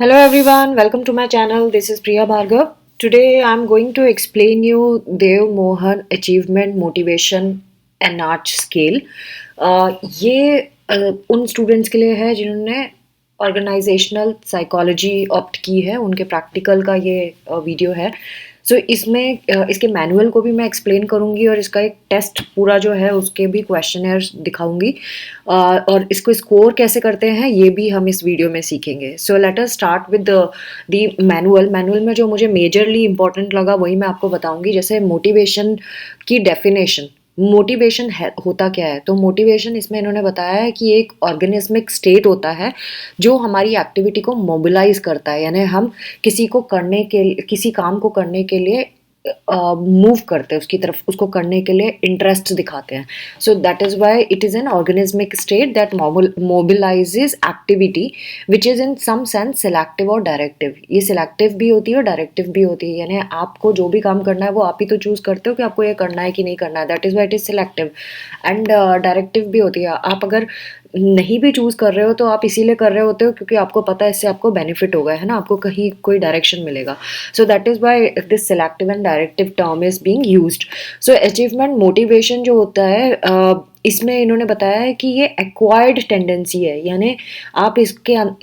Hello everyone, welcome to my channel. This is Priya Bhargav. Today I'm going to explain you Dev Mohan Achievement Motivation and Art Scale. ये उन students के लिए है जिन्होंने organisational psychology opt की है, उनके प्रैक्टिकल का ये वीडियो है। सो इसमें इसके मैनुअल को भी मैं एक्सप्लेन करूँगी और इसका एक टेस्ट पूरा जो है उसके भी क्वेश्चनर्स दिखाऊंगी और इसको स्कोर कैसे करते हैं ये भी हम इस वीडियो में सीखेंगे। So let us start with the manual में जो मुझे मेजरली इंपॉर्टेंट लगा वही मैं आपको बताऊंगी। जैसे मोटिवेशन की डेफिनेशन, मोटिवेशन है होता क्या है, तो मोटिवेशन इसमें इन्होंने बताया है कि एक ऑर्गेनिज्मिक स्टेट होता है जो हमारी एक्टिविटी को मोबिलाइज करता है, यानी हम किसी काम को करने के लिए मूव करते हैं, उसकी तरफ उसको करने के लिए इंटरेस्ट दिखाते हैं। So that is why it is an organismic state that mobilises activity which is in some sense selective और डायरेक्टिव। ये सिलेक्टिव भी होती है और डायरेक्टिव भी होती है, यानी आपको जो भी काम करना है वो आप ही तो चूज़ करते हो कि आपको ये करना है कि नहीं करना है। That is why it is selective and directive भी होती है। आप अगर नहीं भी चूज़ कर रहे हो तो आप इसीलिए कर रहे होते हो क्योंकि आपको पता है इससे आपको बेनिफिट होगा, है ना, आपको कहीं कोई डायरेक्शन मिलेगा। So that is why this selective and directive term is being used. So achievement motivation जो होता है इसमें इन्होंने बताया है कि ये एक्वायर्ड टेंडेंसी है, यानी आप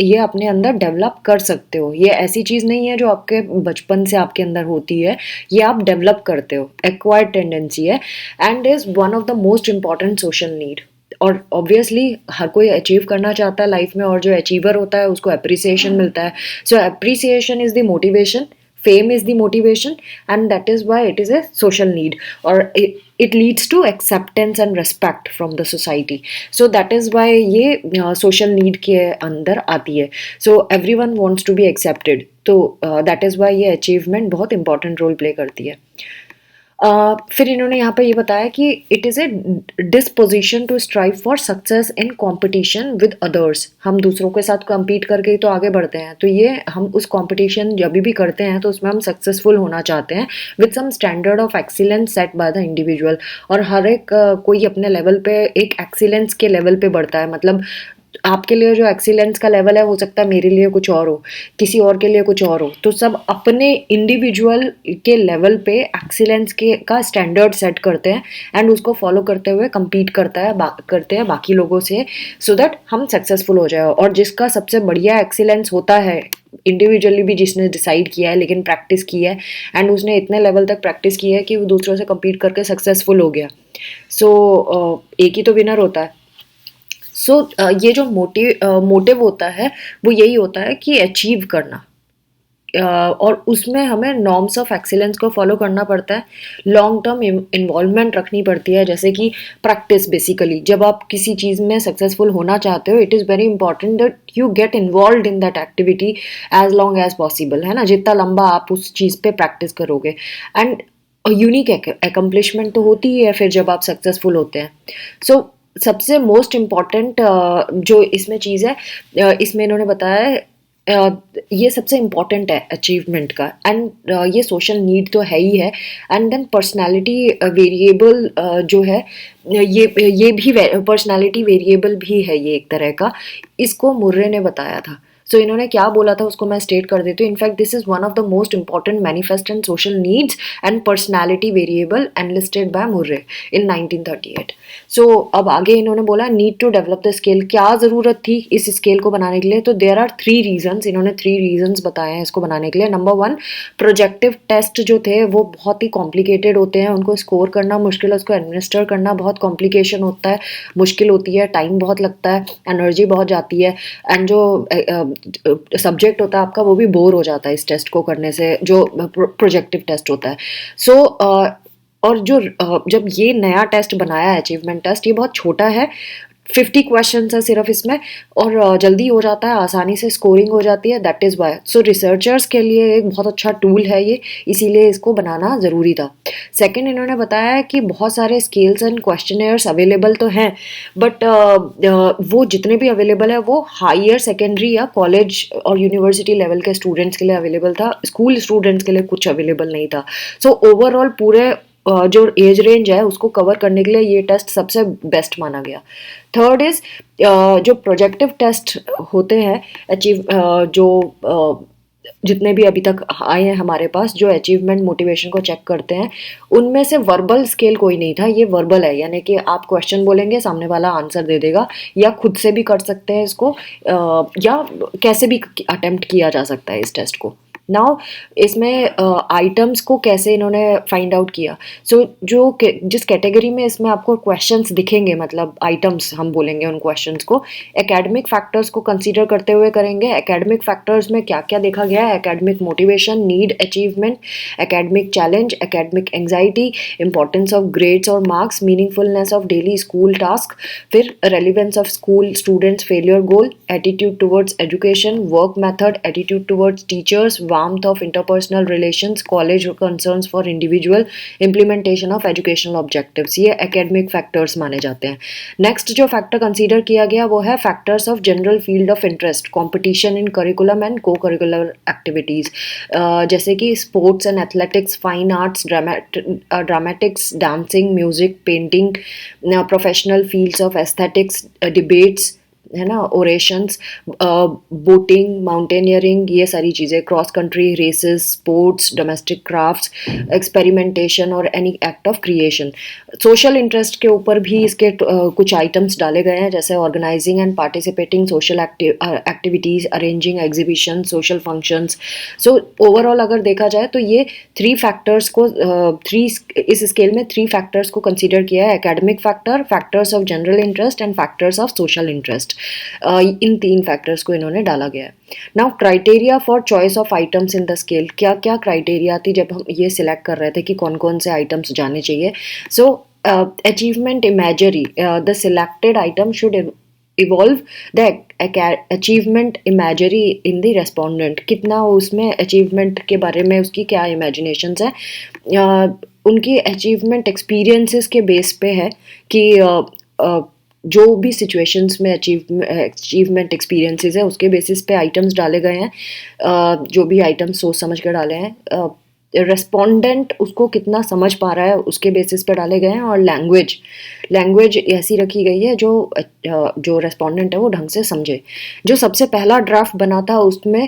ये अपने अंदर डेवलप कर सकते हो। ये ऐसी चीज़ नहीं है जो आपके बचपन से आपके अंदर होती है, ये आप डेवलप करते हो, एक्वायर्ड टेंडेंसी है and is one of the most important social need. और ऑब्वियसली हर कोई अचीव करना चाहता है लाइफ में, और जो अचीवर होता है उसको अप्रिसिएशन मिलता है। So appreciation is the motivation, fame is the motivation and that is why it is a social need और it leads to acceptance and respect from the society. So that is why ये social need के अंदर आती है। So every one wants to be accepted, तो that is why ये achievement बहुत important role play करती है। फिर इन्होंने यहाँ पे ये बताया कि it is a disposition to strive for success in competition with others. हम दूसरों के साथ compete करके ही तो आगे बढ़ते हैं, तो ये हम उस कंपटीशन जब भी करते हैं तो उसमें हम सक्सेसफुल होना चाहते हैं with some standard of excellence set by the individual. और हर एक कोई अपने लेवल पे एक एक्सीलेंस के लेवल पे बढ़ता है। मतलब आपके लिए जो एक्सीलेंस का लेवल है हो सकता है मेरे लिए कुछ और हो, किसी और के लिए कुछ और हो, तो सब अपने इंडिविजुअल के लेवल पे एक्सीलेंस के का स्टैंडर्ड सेट करते हैं एंड उसको फॉलो करते हुए compete करते हैं बाकी लोगों से, सो दैट हम सक्सेसफुल हो जाए। और जिसका सबसे बढ़िया एक्सीलेंस होता है इंडिविजुअली भी, जिसने डिसाइड किया है लेकिन प्रैक्टिस की है एंड उसने इतने लेवल तक प्रैक्टिस की है कि वो दूसरों से compete करके सक्सेसफुल हो गया, सो एक ही तो विनर होता है। सो ये जो मोटिव होता है वो यही होता है कि अचीव करना, और उसमें हमें नॉर्म्स ऑफ एक्सीलेंस को फॉलो करना पड़ता है, लॉन्ग टर्म इन्वॉल्वमेंट रखनी पड़ती है। जैसे कि प्रैक्टिस, बेसिकली जब आप किसी चीज़ में सक्सेसफुल होना चाहते हो, it is very important that you get involve in that activity as long as possible, है ना। जितना लंबा आप उस चीज़ पे प्रैक्टिस करोगे एंड यूनिक एकम्प्लिशमेंट तो होती ही है फिर जब आप सक्सेसफुल होते हैं। सो सबसे मोस्ट इम्पॉर्टेंट जो इसमें चीज़ है, इसमें इन्होंने बताया है, ये सबसे इम्पॉर्टेंट है अचीवमेंट का एंड ये सोशल नीड तो है ही है। एंड देन पर्सनालिटी वेरिएबल जो है, ये भी पर्सनालिटी वेरिएबल भी है ये एक तरह का, इसको मुर्रे ने बताया था। सो इन्होंने क्या बोला था उसको मैं स्टेट कर देती हूँ। In fact this is one of the most important manifest and social needs and personality variable enlisted by Murray in 1938। So अब आगे इन्होंने बोला need to develop the scale. क्या ज़रूरत थी इस स्केल को बनाने के लिए, तो देयर आर 3 रीजन्स। इन्होंने 3 रीजन्स बताए हैं इसको बनाने के लिए। नंबर 1, प्रोजेक्टिव टेस्ट जो थे वो बहुत ही कॉम्प्लिकेटेड होते हैं, उनको स्कोर करना मुश्किल है, उसको एडमिनिस्टर करना बहुत कॉम्प्लिकेशन होता है, मुश्किल होती है, टाइम बहुत लगता है, एनर्जी बहुत जाती है एंड जो सब्जेक्ट होता है आपका वो भी बोर हो जाता है इस टेस्ट को करने से, जो प्रोजेक्टिव टेस्ट होता है। सो और जो जब ये नया टेस्ट बनाया है अचीवमेंट टेस्ट, ये बहुत छोटा है, 50 क्वेश्चन है सिर्फ इसमें, और जल्दी हो जाता है, आसानी से स्कोरिंग हो जाती है। That is why so researchers के लिए एक बहुत अच्छा टूल है ये, इसीलिए इसको बनाना ज़रूरी था। सेकंड, इन्होंने बताया है कि बहुत सारे स्केल्स एंड क्वेश्चनर्स अवेलेबल तो हैं, बट वो जितने भी अवेलेबल है वो हायर सेकेंडरी या कॉलेज और यूनिवर्सिटी लेवल के स्टूडेंट्स के लिए अवेलेबल था, स्कूल स्टूडेंट्स के लिए कुछ अवेलेबल नहीं था। सो ओवरऑल पूरे जो एज रेंज है उसको कवर करने के लिए ये टेस्ट सबसे बेस्ट माना गया। थर्ड इज जो प्रोजेक्टिव टेस्ट होते हैं जो जितने भी अभी तक आए हैं हमारे पास, जो अचीवमेंट मोटिवेशन को चेक करते हैं, उनमें से वर्बल स्केल कोई नहीं था। ये वर्बल है, यानी कि आप क्वेश्चन बोलेंगे, सामने वाला आंसर दे देगा, या खुद से भी कर सकते हैं इसको, या कैसे भी अटेम्प्ट किया जा सकता है इस टेस्ट को। नाउ इसमें आइटम्स को कैसे इन्होंने फाइंड आउट किया। जिस कैटेगरी में इसमें आपको क्वेश्चंस दिखेंगे, मतलब आइटम्स हम बोलेंगे उन क्वेश्चंस को, एकेडमिक फैक्टर्स को कंसीडर करते हुए करेंगे। एकेडमिक फैक्टर्स में क्या क्या देखा गया है: academic motivation, need achievement, academic challenge, academic anxiety, importance of grades और marks, meaningfulness of daily school task, फिर relevance of school students failure goal, attitude towards education, work method, attitude towards teachers, warmth of interpersonal relations, college concerns for individual, implementation of educational objectives। ये academic factors माने जाते हैं। Next जो factor consider किया गया वो है factors of general field of interest, competition in curriculum and co curricular activities, जैसे कि sports and athletics, fine arts, dramatics, dancing, music, painting, professional fields of aesthetics, debates, है ना, ओरेशंस, बोटिंग, माउंटेनियरिंग, ये सारी चीज़ें, cross country races, sports, domestic crafts, experimentation और any act of creation. Social interest के ऊपर भी इसके कुछ आइटम्स डाले गए हैं, जैसे organising and participating social activities, arranging exhibition, social functions. So overall अगर देखा जाए तो ये थ्री फैक्टर्स को इस स्केल में थ्री फैक्टर्स को कंसीडर किया है: academic factor, factors of general interest and factors of social interest. इन तीन फैक्टर्स को इन्होंने डाला गया है। Now criteria for choice of items in the scale, क्या क्या क्राइटेरिया थी जब हम ये सिलेक्ट कर रहे थे कि कौन कौन से आइटम्स जाने चाहिए। So achievement imagery, the selected item should involve the achievement imagery in the respondent. कितना उसमें अचीवमेंट के बारे में उसकी क्या इमेजिनेशंस है, उनकी अचीवमेंट एक्सपीरियंसेस के बेस पे है कि जो भी सिचुएशंस में अचीवमेंट एक्सपीरियंसेस है उसके बेसिस पे आइटम्स डाले गए हैं। जो भी आइटम्स सोच समझ कर डाले हैं, रेस्पोंडेंट उसको कितना समझ पा रहा है उसके बेसिस पे डाले गए हैं। और लैंग्वेज ऐसी रखी गई है जो रेस्पोंडेंट है वो ढंग से समझे। जो सबसे पहला ड्राफ्ट बना था उसमें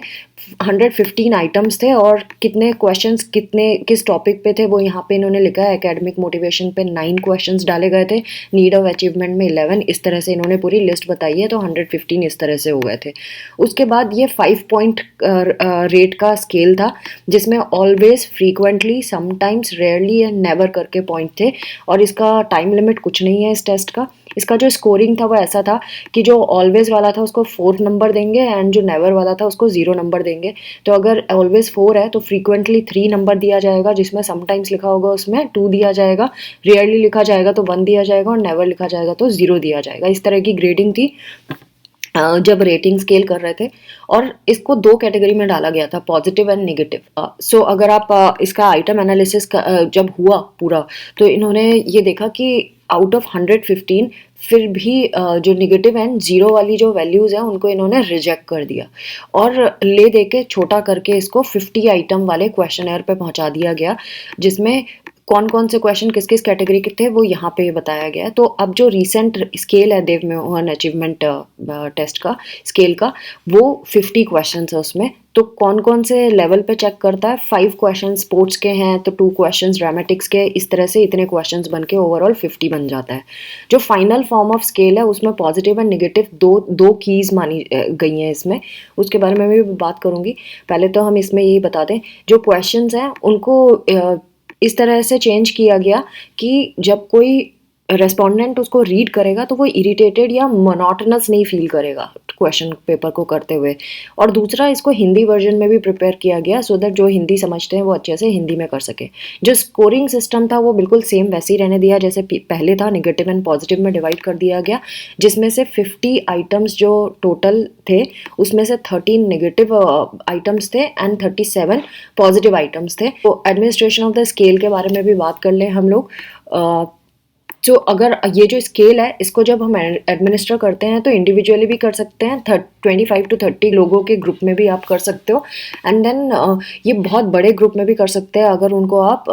115 आइटम्स थे, और कितने क्वेश्चंस किस टॉपिक पे थे वो यहाँ पे इन्होंने लिखा है। एकेडमिक मोटिवेशन पे 9 क्वेश्चंस डाले गए थे, नीड ऑफ अचीवमेंट में 11, इस तरह से इन्होंने पूरी लिस्ट बताई है, तो 115 इस तरह से हो गए थे। उसके बाद ये 5 पॉइंट रेट का स्केल था, जिसमें always, frequently, sometimes, rarely and never करके पॉइंट थे। और इसका टाइम लिमिट कुछ नहीं है इस टेस्ट का। इसका जो स्कोरिंग था वो ऐसा था कि जो ऑलवेज वाला था उसको 4 नंबर देंगे, एंड जो नेवर वाला था उसको 0 नंबर देंगे। तो अगर ऑलवेज 4 है तो फ्रीक्वेंटली 3 नंबर दिया जाएगा, जिसमें समटाइम्स लिखा होगा उसमें 2 दिया जाएगा, रेयरली लिखा जाएगा तो 1 दिया जाएगा, और नेवर लिखा जाएगा तो 0 दिया जाएगा। इस तरह की ग्रेडिंग थी जब रेटिंग स्केल कर रहे थे। और इसको 2 कैटेगरी में डाला गया था, पॉजिटिव एंड नेगेटिव। सो अगर आप इसका आइटम एनालिसिस जब हुआ पूरा, तो इन्होंने ये देखा कि आउट ऑफ 115 फिर भी जो नेगेटिव एंड 0 वाली जो वैल्यूज़ हैं उनको इन्होंने रिजेक्ट कर दिया, और ले दे के छोटा करके इसको 50 आइटम वाले क्वेश्चनर पे पहुंचा दिया गया, जिसमें कौन कौन से क्वेश्चन किस किस कैटेगरी के थे वो यहाँ पे बताया गया है। तो अब जो रीसेंट स्केल है देव मोहन अचीवमेंट टेस्ट का स्केल का, वो 50 क्वेश्चन है उसमें। तो कौन कौन से लेवल पे चेक करता है, 5 क्वेश्चन स्पोर्ट्स के हैं तो 2 क्वेश्चन ड्रामेटिक्स के, इस तरह से इतने क्वेश्चंस बन के ओवरऑल 50 बन जाता है। जो फाइनल फॉर्म ऑफ स्केल है उसमें पॉजिटिव एंड नेगेटिव दो कीज मानी गई हैं इसमें, उसके बारे में भी बात करूँगी। पहले तो हम इसमें यही बता दें, जो क्वेश्चंस हैं उनको इस तरह से चेंज किया गया कि जब कोई रेस्पोंडेंट उसको रीड करेगा तो वो इरिटेटेड या मोनोटोनस नहीं फील करेगा क्वेश्चन पेपर को करते हुए। और दूसरा, इसको हिंदी वर्जन में भी प्रिपेयर किया गया सो दैट जो हिंदी समझते हैं वो अच्छे से हिंदी में कर सके। जो स्कोरिंग सिस्टम था वो बिल्कुल सेम वैसे ही रहने दिया जैसे पहले था, नेगेटिव एंड पॉजिटिव में डिवाइड कर दिया गया, जिसमें से 50 आइटम्स जो टोटल थे उसमें से 13 नेगेटिव आइटम्स थे एंड 37 पॉजिटिव आइटम्स थे। तो एडमिनिस्ट्रेशन ऑफ द स्केल के बारे में भी बात कर लें हम लोग। जो अगर ये जो स्केल है इसको जब हम एडमिनिस्टर करते हैं तो इंडिविजुअली भी कर सकते हैं, 25 to 30 लोगों के ग्रुप में भी आप कर सकते हो, एंड देन ये बहुत बड़े ग्रुप में भी कर सकते हैं अगर उनको आप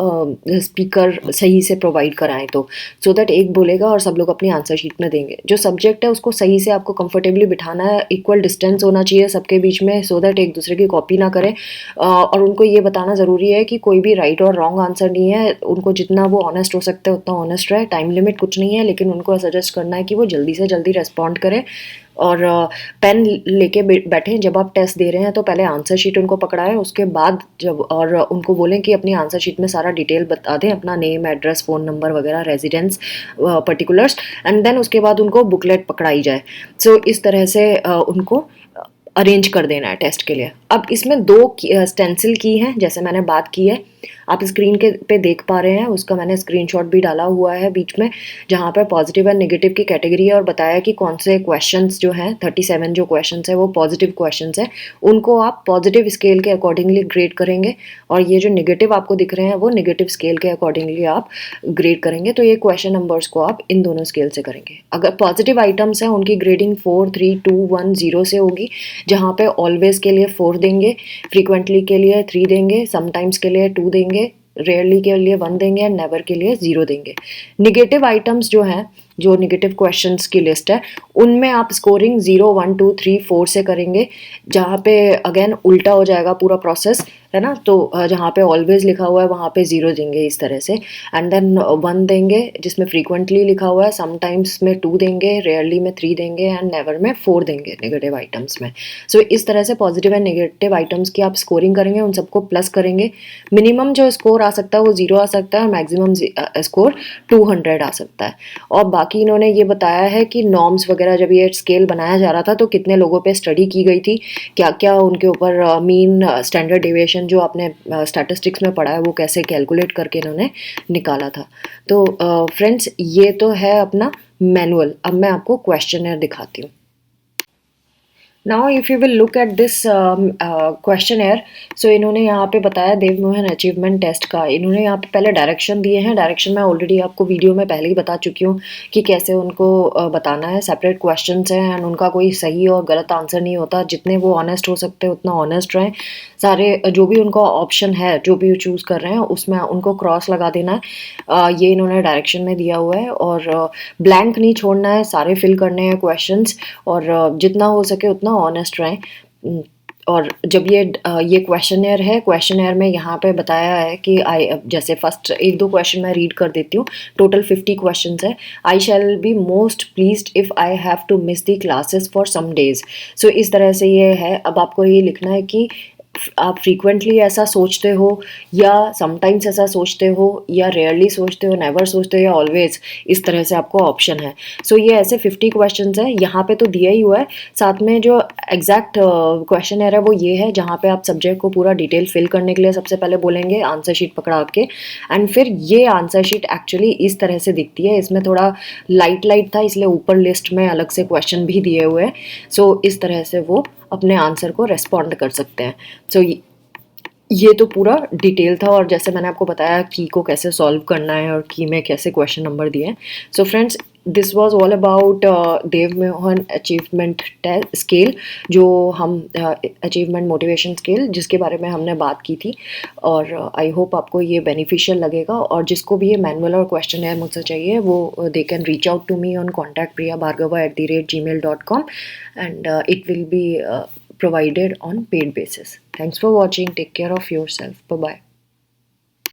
स्पीकर सही से प्रोवाइड कराएं तो, सो दैट एक बोलेगा और सब लोग अपनी आंसर शीट में देंगे। जो सब्जेक्ट है उसको सही से आपको कंफर्टेबली बिठाना है, इक्वल डिस्टेंस होना चाहिए सबके बीच में, सो दैट एक दूसरे की कॉपी ना करें, और उनको ये बताना ज़रूरी है कि कोई भी राइट और रॉन्ग आंसर नहीं है, उनको जितना वो ऑनेस्ट हो सकते हैं उतना ऑनेस्ट रहे। टाइम लिमिट कुछ नहीं है, लेकिन उनको सजेस्ट करना है कि वो जल्दी से जल्दी रेस्पॉन्ड करें, और पेन लेके बैठें जब आप टेस्ट दे रहे हैं, तो पहले आंसर शीट उनको पकड़ाएं, उसके बाद जब और उनको बोलें कि अपनी आंसर शीट में सारा डिटेल बता दें, अपना नेम, एड्रेस, फ़ोन नंबर वगैरह, रेजिडेंस पर्टिकुलर्स, एंड देन उसके बाद उनको बुकलेट पकड़ाई जाए। सो इस तरह से उनको अरेंज कर देना है टेस्ट के लिए। अब इसमें दो स्टेंसिल की हैं, जैसे मैंने बात की है, आप स्क्रीन के पे देख पा रहे हैं, उसका मैंने स्क्रीनशॉट भी डाला हुआ है बीच में, जहाँ पे पॉजिटिव एंड नेगेटिव की कैटेगरी है, और बताया कि कौन से क्वेश्चंस जो हैं 37 जो क्वेश्चंस है वो पॉजिटिव क्वेश्चंस है, उनको आप पॉजिटिव स्केल के अकॉर्डिंगली ग्रेड करेंगे, और ये जो नेगेटिव आपको दिख रहे हैं वो नेगेटिव स्केल के अकॉर्डिंगली आप ग्रेड करेंगे। तो ये क्वेश्चन नंबर्स को आप इन दोनों स्केल से करेंगे। अगर पॉजिटिव आइटम्स हैं उनकी ग्रेडिंग 4, 3, 2, 1, 0 से होगी, जहाँ पे ऑलवेज के लिए 4 देंगे, फ्रीक्वेंटली के लिए 3 देंगे, समटाइम्स के लिए 2 देंगे, रेयरली के लिए 1 देंगे, एंड नेवर के लिए 0 देंगे। निगेटिव आइटम्स जो हैं, जो निगेटिव क्वेश्चंस की लिस्ट है, उनमें आप स्कोरिंग 0, 1, 2, 3, 4 से करेंगे, जहाँ पे अगेन उल्टा हो जाएगा पूरा प्रोसेस, है ना। तो जहाँ पे ऑलवेज लिखा हुआ है वहाँ पे 0 देंगे इस तरह से, एंड देन 1 देंगे जिसमें फ्रीक्वेंटली लिखा हुआ है, समटाइम्स में 2 देंगे, रेयरली में 3 देंगे, एंड नेवर में 4 देंगे नेगेटिव आइटम्स में। सो इस तरह से पॉजिटिव एंड नेगेटिव आइटम्स की आप स्कोरिंग करेंगे, उन सबको प्लस करेंगे। मिनिमम जो स्कोर आ सकता है वो 0 आ सकता है, और मैक्सिमम स्कोर 200 आ सकता है। और बाकी इन्होंने ये बताया है कि नॉर्म्स वगैरह जब ये स्केल बनाया जा रहा था तो कितने लोगों पे स्टडी की गई थी, क्या क्या उनके ऊपर मीन स्टैंडर्ड डेविएशन जो आपने स्टैटिस्टिक्स में पढ़ा है वो कैसे कैलकुलेट करके इन्होंने निकाला था। तो फ्रेंड्स, ये तो है अपना मैनुअल। अब मैं आपको क्वेश्चनर दिखाती हूँ। Now if you will look at this questionnaire, so इन्होंने यहाँ पे बताया देव मोहन अचीवमेंट टेस्ट का। इन्होंने यहाँ पे पहले डायरेक्शन दिए हैं। डायरेक्शन मैं ऑलरेडी आपको वीडियो में पहले ही बता चुकी हूँ कि कैसे उनको बताना है। सेपरेट क्वेश्चंस हैं, एंड उनका कोई सही और गलत आंसर नहीं होता। जितने वो ऑनेस्ट हो सकते हैं उतना ऑनेस्ट रहें। सारे जो भी उनका ऑप्शन है, जो भी चूज़ कर रहे हैं, उसमें उनको क्रॉस लगा देना है। ये इन्होंने डायरेक्शन में दिया हुआ है, और ब्लैंक नहीं छोड़ना है, सारे फिल करने हैं क्वेश्चंस, और जितना हो सके उतना ऑनेस्ट रहें। और जब ये क्वेश्चनर है, क्वेश्चनर में यहाँ पे बताया है कि जैसे फर्स्ट 1-2 क्वेश्चन मैं रीड कर देती हूँ। टोटल 50 क्वेश्चंस है। I shall be most pleased if I have to miss the classes for some days. So इस तरह से ये है। अब आपको ये लिखना है कि आप फ्रीक्वेंटली ऐसा सोचते हो, या समटाइम्स ऐसा सोचते हो, या रेयरली सोचते हो, नेवर सोचते हो, या ऑलवेज। इस तरह से आपको ऑप्शन है। सो ये ऐसे 50 क्वेश्चंस है। यहाँ पे तो दिया ही हुआ है, साथ में जो एग्जैक्ट क्वेश्चन है वो ये है, जहाँ पे आप सब्जेक्ट को पूरा डिटेल फिल करने के लिए सबसे पहले बोलेंगे आंसर शीट पकड़ा के, एंड फिर ये आंसर शीट एक्चुअली इस तरह से दिखती है। इसमें थोड़ा लाइट था, इसलिए ऊपर लिस्ट में अलग से क्वेश्चन भी दिए हुए हैं। सो इस तरह से वो अपने आंसर को रेस्पॉन्ड कर सकते हैं। सो ये तो पूरा डिटेल था, और जैसे मैंने आपको बताया की को कैसे सॉल्व करना है और की में कैसे क्वेश्चन नंबर दिए हैं। So friends, this was all about Dev Mohan achievement scale, जो हम अचीवमेंट मोटिवेशन स्केल, जिसके बारे में हमने बात की थी। और आई होप आपको ये बेनिफिशियल लगेगा, और जिसको भी ये मैनुअल और क्वेश्चन है मुझसे चाहिए, वो they can reach out to me on contactpriyabhargava@gmail.com, and it will be provided on paid basis. Thanks for watching. Take care of yourself. Bye bye.